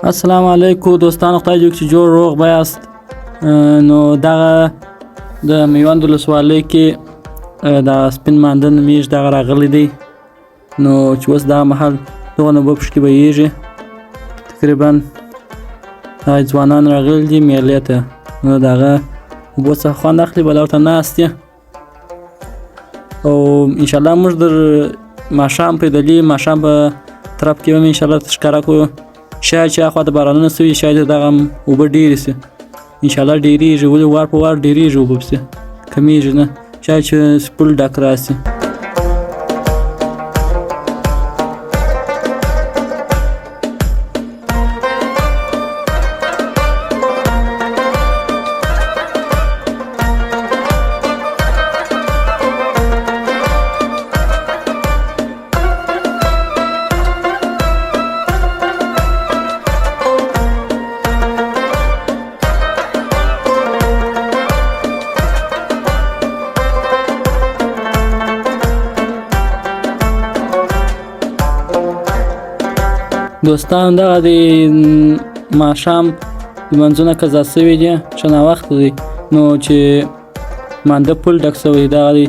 السلام علیکم دوستانو، خدای دې وکړي چې جوړ روغ به یاست. نو دغه د میوند ولسوالۍ کې د سپین ماندن میږ دغه راغلی دی. نو چې اوس دغه مهال دغه اوبه پشکې بهیږي، تقریبا ځوانان راغلي دي میلې ته. نو د هغه اوبو څخه خوند اخلي، بله ورته ناست دي. او انشاءالله موږ در ماښام پیدلي ماښام په طرف کې هم انشاءالله ښکاره کړو. شاید چې اخوا د بارانونه سوي، شاید دغه اوبه ډېرې سي، انشاءالله ډېرېږي، ولې وار په وار ډېرېږي اوبه پسې، کمیږي نه، شاید چې پل ډک راسي. دوستان دغه د ماښام لمونځونه قضا سوي دي، ښه ناوخته دی. نو چې مانده پل ډک سوی دغه دی،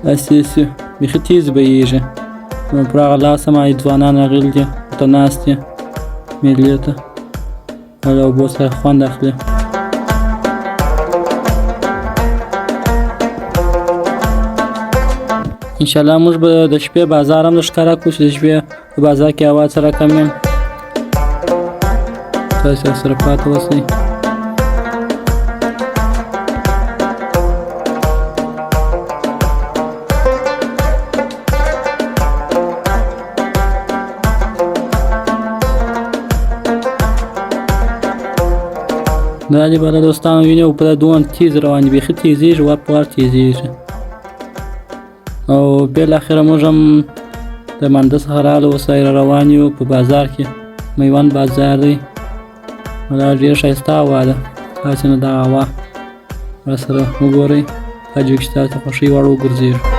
داسې بیخي تیز بهیږي. نو پر هغه لاسه ما ځوانان راغلي دي، ورته ناست دي میلې ته، او له اوبو څخه خوند اخلي. انشاءالله موږ به د شپې بازار هم ښکاره کړو، چې د شپې په بازار کې هوا سره کم یم. تاسې سره پاتې اوسئ. دا دې بله دوستانو ویني اوبه دونه تیز روان دي، بیخي تیزېږي، وار په وار تیزېږي. او بالاخره موږ هم د مانده څخه راغلو، اوس روان یو په بازار کې. میوند بازار دی، دا ډېره ښایسته هوا ده. تاسې نو دغه هوا راسره وګورئ، خدای دې وکړي چې تاسو ته خوښۍ وړ وګرځېږي.